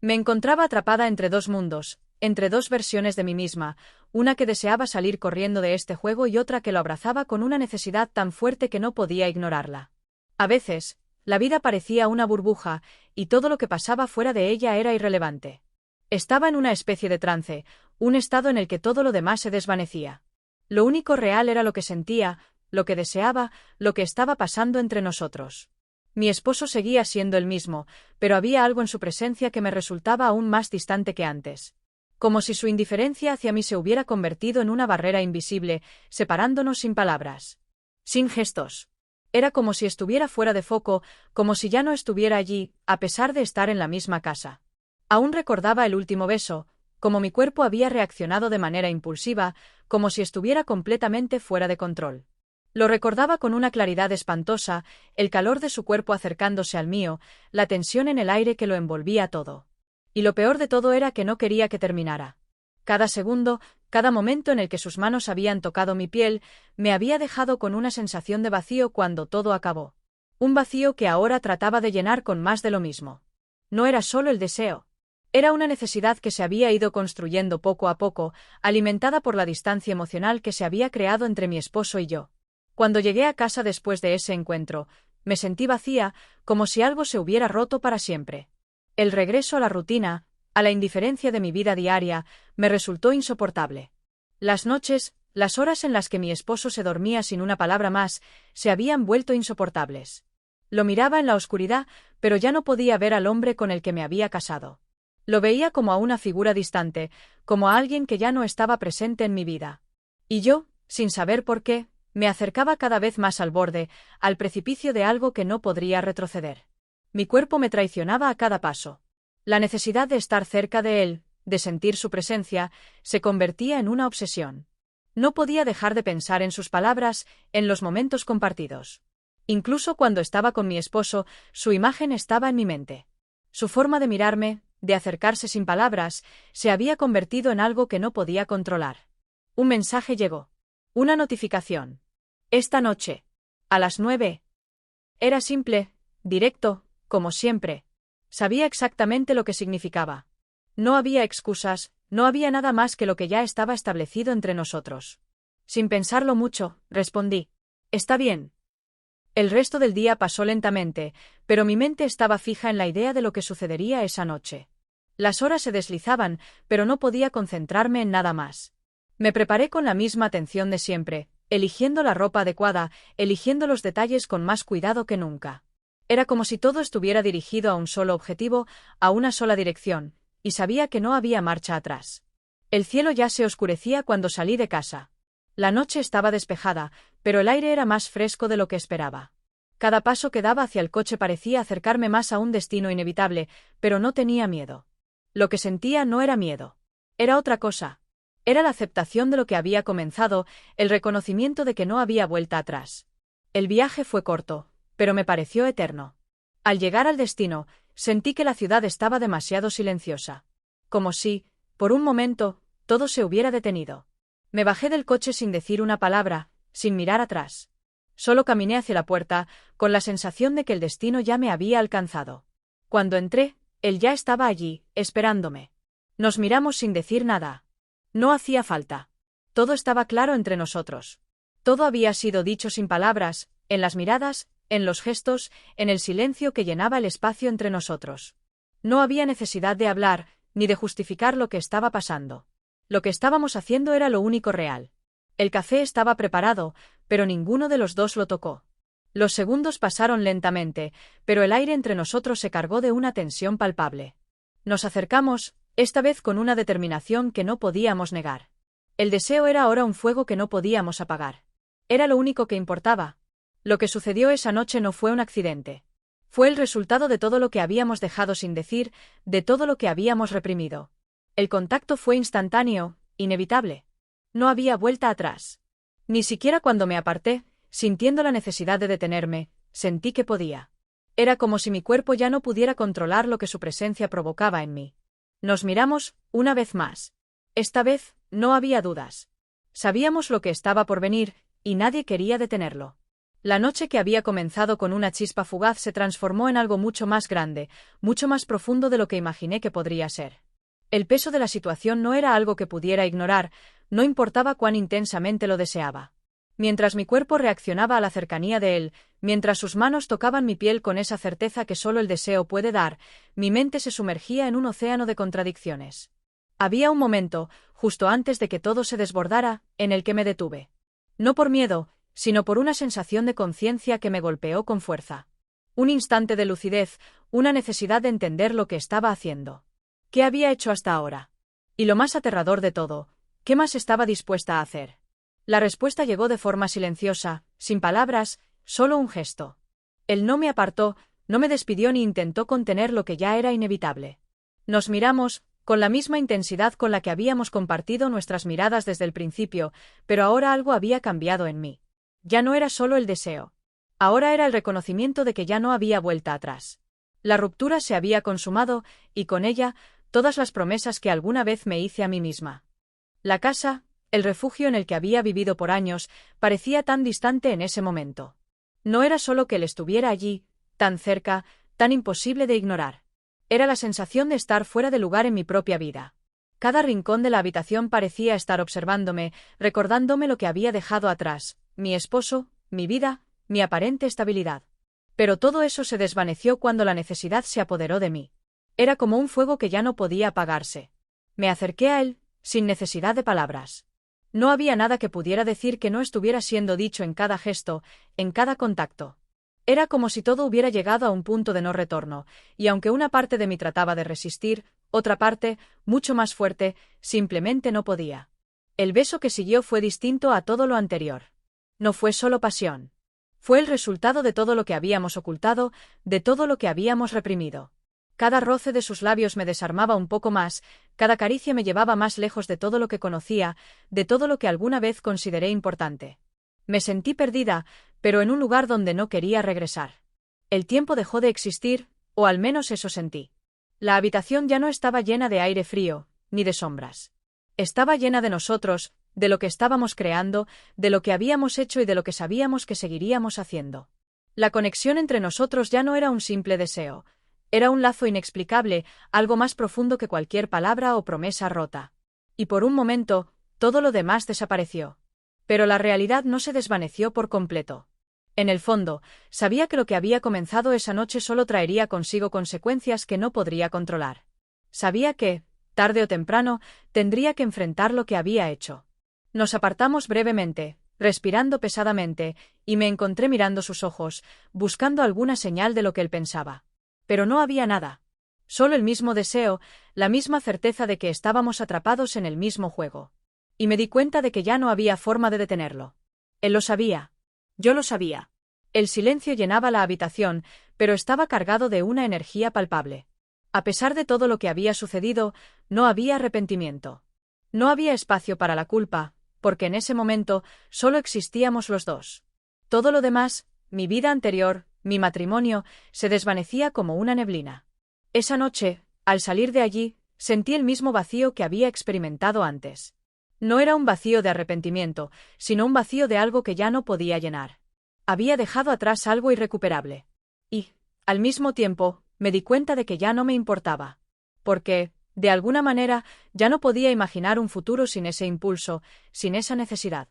Me encontraba atrapada entre dos mundos, entre dos versiones de mí misma, una que deseaba salir corriendo de este juego y otra que lo abrazaba con una necesidad tan fuerte que no podía ignorarla. A veces, la vida parecía una burbuja, y todo lo que pasaba fuera de ella era irrelevante. Estaba en una especie de trance, un estado en el que todo lo demás se desvanecía. Lo único real era lo que sentía, lo que deseaba, lo que estaba pasando entre nosotros. Mi esposo seguía siendo el mismo, pero había algo en su presencia que me resultaba aún más distante que antes. Como si su indiferencia hacia mí se hubiera convertido en una barrera invisible, separándonos sin palabras. Sin gestos. Era como si estuviera fuera de foco, como si ya no estuviera allí, a pesar de estar en la misma casa. Aún recordaba el último beso, como mi cuerpo había reaccionado de manera impulsiva, como si estuviera completamente fuera de control. Lo recordaba con una claridad espantosa, el calor de su cuerpo acercándose al mío, la tensión en el aire que lo envolvía todo. Y lo peor de todo era que no quería que terminara. Cada segundo, cada momento en el que sus manos habían tocado mi piel, me había dejado con una sensación de vacío cuando todo acabó. Un vacío que ahora trataba de llenar con más de lo mismo. No era solo el deseo. Era una necesidad que se había ido construyendo poco a poco, alimentada por la distancia emocional que se había creado entre mi esposo y yo. Cuando llegué a casa después de ese encuentro, me sentí vacía, como si algo se hubiera roto para siempre. El regreso a la rutina, a la indiferencia de mi vida diaria, me resultó insoportable. Las noches, las horas en las que mi esposo se dormía sin una palabra más, se habían vuelto insoportables. Lo miraba en la oscuridad, pero ya no podía ver al hombre con el que me había casado. Lo veía como a una figura distante, como a alguien que ya no estaba presente en mi vida. Y yo, sin saber por qué, me acercaba cada vez más al borde, al precipicio de algo que no podría retroceder. Mi cuerpo me traicionaba a cada paso. La necesidad de estar cerca de él, de sentir su presencia, se convertía en una obsesión. No podía dejar de pensar en sus palabras, en los momentos compartidos. Incluso cuando estaba con mi esposo, su imagen estaba en mi mente. Su forma de mirarme, de acercarse sin palabras, se había convertido en algo que no podía controlar. Un mensaje llegó. Una notificación. Esta noche. A las 9. Era simple, directo, como siempre. Sabía exactamente lo que significaba. No había excusas, no había nada más que lo que ya estaba establecido entre nosotros. Sin pensarlo mucho, respondí. Está bien. El resto del día pasó lentamente, pero mi mente estaba fija en la idea de lo que sucedería esa noche. Las horas se deslizaban, pero no podía concentrarme en nada más. Me preparé con la misma atención de siempre, eligiendo la ropa adecuada, eligiendo los detalles con más cuidado que nunca. Era como si todo estuviera dirigido a un solo objetivo, a una sola dirección, y sabía que no había marcha atrás. El cielo ya se oscurecía cuando salí de casa. La noche estaba despejada, pero el aire era más fresco de lo que esperaba. Cada paso que daba hacia el coche parecía acercarme más a un destino inevitable, pero no tenía miedo. Lo que sentía no era miedo. Era otra cosa. Era la aceptación de lo que había comenzado, el reconocimiento de que no había vuelta atrás. El viaje fue corto, pero me pareció eterno. Al llegar al destino, sentí que la ciudad estaba demasiado silenciosa. Como si, por un momento, todo se hubiera detenido. Me bajé del coche sin decir una palabra, sin mirar atrás. Solo caminé hacia la puerta, con la sensación de que el destino ya me había alcanzado. Cuando entré, él ya estaba allí, esperándome. Nos miramos sin decir nada. No hacía falta. Todo estaba claro entre nosotros. Todo había sido dicho sin palabras, en las miradas, en los gestos, en el silencio que llenaba el espacio entre nosotros. No había necesidad de hablar, ni de justificar lo que estaba pasando. Lo que estábamos haciendo era lo único real. El café estaba preparado, pero ninguno de los dos lo tocó. Los segundos pasaron lentamente, pero el aire entre nosotros se cargó de una tensión palpable. Nos acercamos, esta vez con una determinación que no podíamos negar. El deseo era ahora un fuego que no podíamos apagar. Era lo único que importaba. Lo que sucedió esa noche no fue un accidente. Fue el resultado de todo lo que habíamos dejado sin decir, de todo lo que habíamos reprimido. El contacto fue instantáneo, inevitable. No había vuelta atrás. Ni siquiera cuando me aparté, sintiendo la necesidad de detenerme, sentí que podía. Era como si mi cuerpo ya no pudiera controlar lo que su presencia provocaba en mí. Nos miramos, una vez más. Esta vez, no había dudas. Sabíamos lo que estaba por venir, y nadie quería detenerlo. La noche que había comenzado con una chispa fugaz se transformó en algo mucho más grande, mucho más profundo de lo que imaginé que podría ser. El peso de la situación no era algo que pudiera ignorar, no importaba cuán intensamente lo deseaba. Mientras mi cuerpo reaccionaba a la cercanía de él, mientras sus manos tocaban mi piel con esa certeza que solo el deseo puede dar, mi mente se sumergía en un océano de contradicciones. Había un momento, justo antes de que todo se desbordara, en el que me detuve. No por miedo, sino por una sensación de conciencia que me golpeó con fuerza. Un instante de lucidez, una necesidad de entender lo que estaba haciendo. ¿Qué había hecho hasta ahora? Y lo más aterrador de todo, ¿qué más estaba dispuesta a hacer? La respuesta llegó de forma silenciosa, sin palabras, solo un gesto. Él no me apartó, no me despidió ni intentó contener lo que ya era inevitable. Nos miramos, con la misma intensidad con la que habíamos compartido nuestras miradas desde el principio, pero ahora algo había cambiado en mí. Ya no era solo el deseo. Ahora era el reconocimiento de que ya no había vuelta atrás. La ruptura se había consumado, y con ella, todas las promesas que alguna vez me hice a mí misma. La casa, el refugio en el que había vivido por años, parecía tan distante en ese momento. No era solo que él estuviera allí, tan cerca, tan imposible de ignorar. Era la sensación de estar fuera de lugar en mi propia vida. Cada rincón de la habitación parecía estar observándome, recordándome lo que había dejado atrás, mi esposo, mi vida, mi aparente estabilidad. Pero todo eso se desvaneció cuando la necesidad se apoderó de mí. Era como un fuego que ya no podía apagarse. Me acerqué a él, sin necesidad de palabras. No había nada que pudiera decir que no estuviera siendo dicho en cada gesto, en cada contacto. Era como si todo hubiera llegado a un punto de no retorno, y aunque una parte de mí trataba de resistir, otra parte, mucho más fuerte, simplemente no podía. El beso que siguió fue distinto a todo lo anterior. No fue solo pasión. Fue el resultado de todo lo que habíamos ocultado, de todo lo que habíamos reprimido. Cada roce de sus labios me desarmaba un poco más, cada caricia me llevaba más lejos de todo lo que conocía, de todo lo que alguna vez consideré importante. Me sentí perdida, pero en un lugar donde no quería regresar. El tiempo dejó de existir, o al menos eso sentí. La habitación ya no estaba llena de aire frío, ni de sombras. Estaba llena de nosotros, de lo que estábamos creando, de lo que habíamos hecho y de lo que sabíamos que seguiríamos haciendo. La conexión entre nosotros ya no era un simple deseo. Era un lazo inexplicable, algo más profundo que cualquier palabra o promesa rota. Y por un momento, todo lo demás desapareció. Pero la realidad no se desvaneció por completo. En el fondo, sabía que lo que había comenzado esa noche solo traería consigo consecuencias que no podría controlar. Sabía que, tarde o temprano, tendría que enfrentar lo que había hecho. Nos apartamos brevemente, respirando pesadamente, y me encontré mirando sus ojos, buscando alguna señal de lo que él pensaba. Pero no había nada. Solo el mismo deseo, la misma certeza de que estábamos atrapados en el mismo juego. Y me di cuenta de que ya no había forma de detenerlo. Él lo sabía. Yo lo sabía. El silencio llenaba la habitación, pero estaba cargado de una energía palpable. A pesar de todo lo que había sucedido, no había arrepentimiento. No había espacio para la culpa, porque en ese momento solo existíamos los dos. Todo lo demás, mi vida anterior, mi matrimonio, se desvanecía como una neblina. Esa noche, al salir de allí, sentí el mismo vacío que había experimentado antes. No era un vacío de arrepentimiento, sino un vacío de algo que ya no podía llenar. Había dejado atrás algo irrecuperable. Y, al mismo tiempo, me di cuenta de que ya no me importaba. Porque, de alguna manera, ya no podía imaginar un futuro sin ese impulso, sin esa necesidad.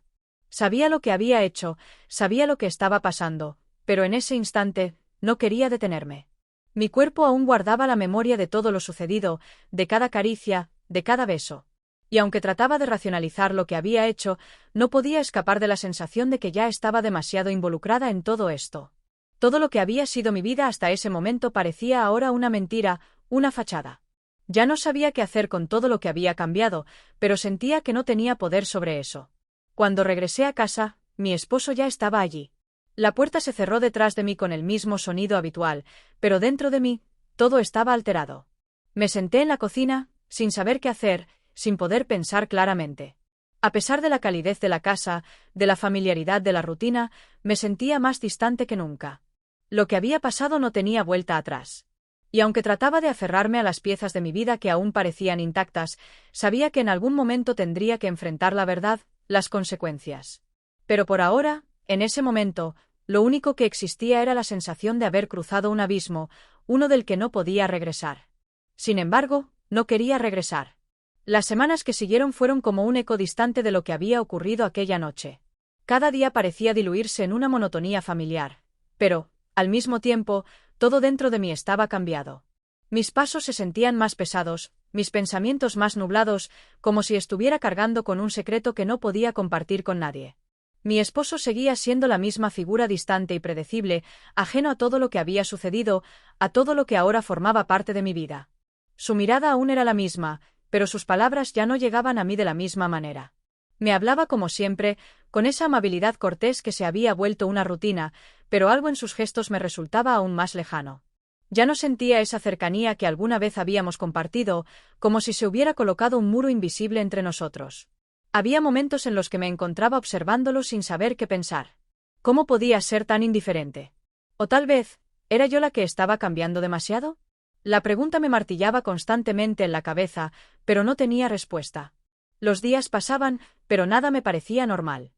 Sabía lo que había hecho, sabía lo que estaba pasando, pero en ese instante, no quería detenerme. Mi cuerpo aún guardaba la memoria de todo lo sucedido, de cada caricia, de cada beso. Y aunque trataba de racionalizar lo que había hecho, no podía escapar de la sensación de que ya estaba demasiado involucrada en todo esto. Todo lo que había sido mi vida hasta ese momento parecía ahora una mentira, una fachada. Ya no sabía qué hacer con todo lo que había cambiado, pero sentía que no tenía poder sobre eso. Cuando regresé a casa, mi esposo ya estaba allí. La puerta se cerró detrás de mí con el mismo sonido habitual, pero dentro de mí, todo estaba alterado. Me senté en la cocina, sin saber qué hacer, sin poder pensar claramente. A pesar de la calidez de la casa, de la familiaridad de la rutina, me sentía más distante que nunca. Lo que había pasado no tenía vuelta atrás. Y aunque trataba de aferrarme a las piezas de mi vida que aún parecían intactas, sabía que en algún momento tendría que enfrentar la verdad, las consecuencias. Pero por ahora, en ese momento, lo único que existía era la sensación de haber cruzado un abismo, uno del que no podía regresar. Sin embargo, no quería regresar. Las semanas que siguieron fueron como un eco distante de lo que había ocurrido aquella noche. Cada día parecía diluirse en una monotonía familiar. Pero, al mismo tiempo, todo dentro de mí estaba cambiado. Mis pasos se sentían más pesados, mis pensamientos más nublados, como si estuviera cargando con un secreto que no podía compartir con nadie. Mi esposo seguía siendo la misma figura distante y predecible, ajeno a todo lo que había sucedido, a todo lo que ahora formaba parte de mi vida. Su mirada aún era la misma, pero sus palabras ya no llegaban a mí de la misma manera. Me hablaba como siempre, con esa amabilidad cortés que se había vuelto una rutina, pero algo en sus gestos me resultaba aún más lejano. Ya no sentía esa cercanía que alguna vez habíamos compartido, como si se hubiera colocado un muro invisible entre nosotros. Había momentos en los que me encontraba observándolo sin saber qué pensar. ¿Cómo podía ser tan indiferente? O tal vez, ¿era yo la que estaba cambiando demasiado? La pregunta me martillaba constantemente en la cabeza, pero no tenía respuesta. Los días pasaban, pero nada me parecía normal.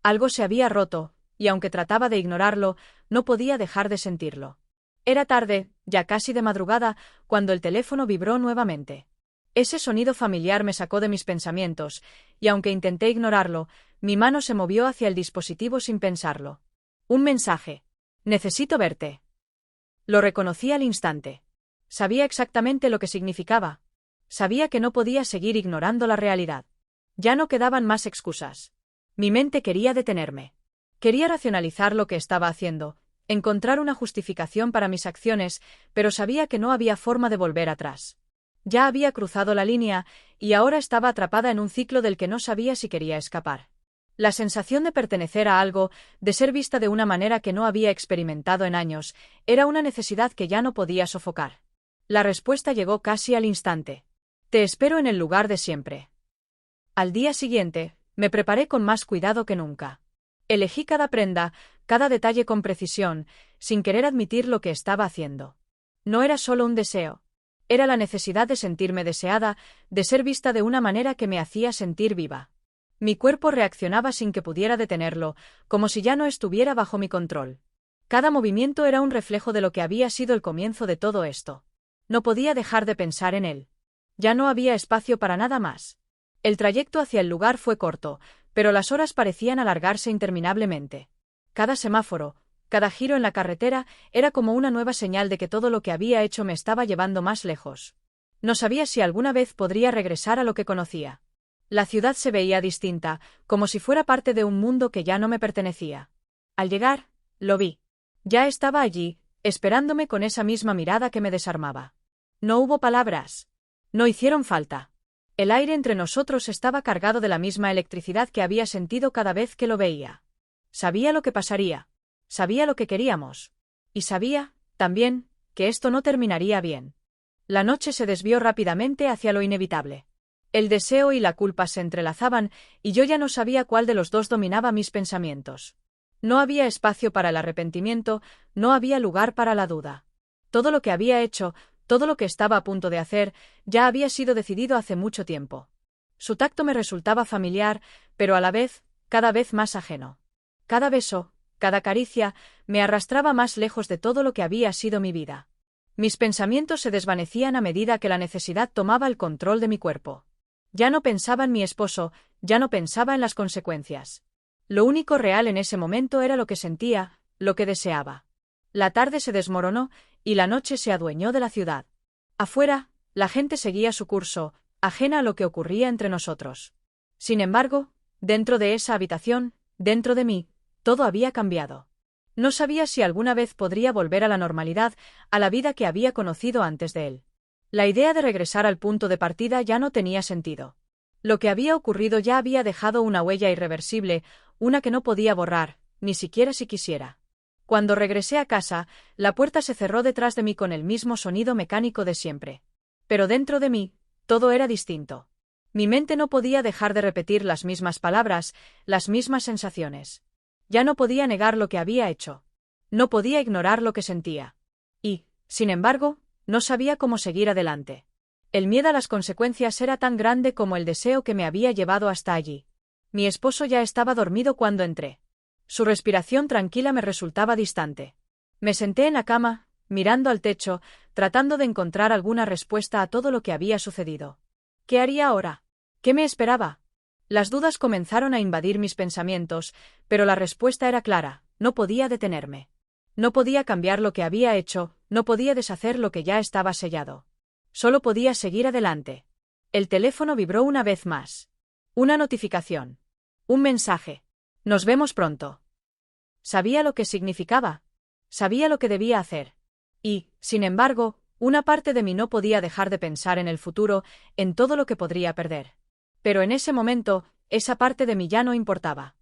Algo se había roto, y aunque trataba de ignorarlo, no podía dejar de sentirlo. Era tarde, ya casi de madrugada, cuando el teléfono vibró nuevamente. Ese sonido familiar me sacó de mis pensamientos, y aunque intenté ignorarlo, mi mano se movió hacia el dispositivo sin pensarlo. Un mensaje. Necesito verte. Lo reconocí al instante. Sabía exactamente lo que significaba. Sabía que no podía seguir ignorando la realidad. Ya no quedaban más excusas. Mi mente quería detenerme. Quería racionalizar lo que estaba haciendo, encontrar una justificación para mis acciones, pero sabía que no había forma de volver atrás. Ya había cruzado la línea, y ahora estaba atrapada en un ciclo del que no sabía si quería escapar. La sensación de pertenecer a algo, de ser vista de una manera que no había experimentado en años, era una necesidad que ya no podía sofocar. La respuesta llegó casi al instante. Te espero en el lugar de siempre. Al día siguiente, me preparé con más cuidado que nunca. Elegí cada prenda, cada detalle con precisión, sin querer admitir lo que estaba haciendo. No era solo un deseo. Era la necesidad de sentirme deseada, de ser vista de una manera que me hacía sentir viva. Mi cuerpo reaccionaba sin que pudiera detenerlo, como si ya no estuviera bajo mi control. Cada movimiento era un reflejo de lo que había sido el comienzo de todo esto. No podía dejar de pensar en él. Ya no había espacio para nada más. El trayecto hacia el lugar fue corto, pero las horas parecían alargarse interminablemente. Cada semáforo, cada giro en la carretera, era como una nueva señal de que todo lo que había hecho me estaba llevando más lejos. No sabía si alguna vez podría regresar a lo que conocía. La ciudad se veía distinta, como si fuera parte de un mundo que ya no me pertenecía. Al llegar, lo vi. Ya estaba allí, esperándome con esa misma mirada que me desarmaba. No hubo palabras. No hicieron falta. El aire entre nosotros estaba cargado de la misma electricidad que había sentido cada vez que lo veía. Sabía lo que pasaría. Sabía lo que queríamos. Y sabía, también, que esto no terminaría bien. La noche se desvió rápidamente hacia lo inevitable. El deseo y la culpa se entrelazaban, y yo ya no sabía cuál de los dos dominaba mis pensamientos. No había espacio para el arrepentimiento, no había lugar para la duda. Todo lo que había hecho, todo lo que estaba a punto de hacer, ya había sido decidido hace mucho tiempo. Su tacto me resultaba familiar, pero a la vez, cada vez más ajeno. Cada beso, cada caricia, me arrastraba más lejos de todo lo que había sido mi vida. Mis pensamientos se desvanecían a medida que la necesidad tomaba el control de mi cuerpo. Ya no pensaba en mi esposo, ya no pensaba en las consecuencias. Lo único real en ese momento era lo que sentía, lo que deseaba. La tarde se desmoronó, y la noche se adueñó de la ciudad. Afuera, la gente seguía su curso, ajena a lo que ocurría entre nosotros. Sin embargo, dentro de esa habitación, dentro de mí, todo había cambiado. No sabía si alguna vez podría volver a la normalidad, a la vida que había conocido antes de él. La idea de regresar al punto de partida ya no tenía sentido. Lo que había ocurrido ya había dejado una huella irreversible, una que no podía borrar, ni siquiera si quisiera. Cuando regresé a casa, la puerta se cerró detrás de mí con el mismo sonido mecánico de siempre. Pero dentro de mí, todo era distinto. Mi mente no podía dejar de repetir las mismas palabras, las mismas sensaciones. Ya no podía negar lo que había hecho. No podía ignorar lo que sentía. Y, sin embargo, no sabía cómo seguir adelante. El miedo a las consecuencias era tan grande como el deseo que me había llevado hasta allí. Mi esposo ya estaba dormido cuando entré. Su respiración tranquila me resultaba distante. Me senté en la cama, mirando al techo, tratando de encontrar alguna respuesta a todo lo que había sucedido. ¿Qué haría ahora? ¿Qué me esperaba? Las dudas comenzaron a invadir mis pensamientos, pero la respuesta era clara: no podía detenerme. No podía cambiar lo que había hecho, no podía deshacer lo que ya estaba sellado. Solo podía seguir adelante. El teléfono vibró una vez más. Una notificación. Un mensaje. Nos vemos pronto. Sabía lo que significaba. Sabía lo que debía hacer. Y, sin embargo, una parte de mí no podía dejar de pensar en el futuro, en todo lo que podría perder. Pero en ese momento, esa parte de mí ya no importaba.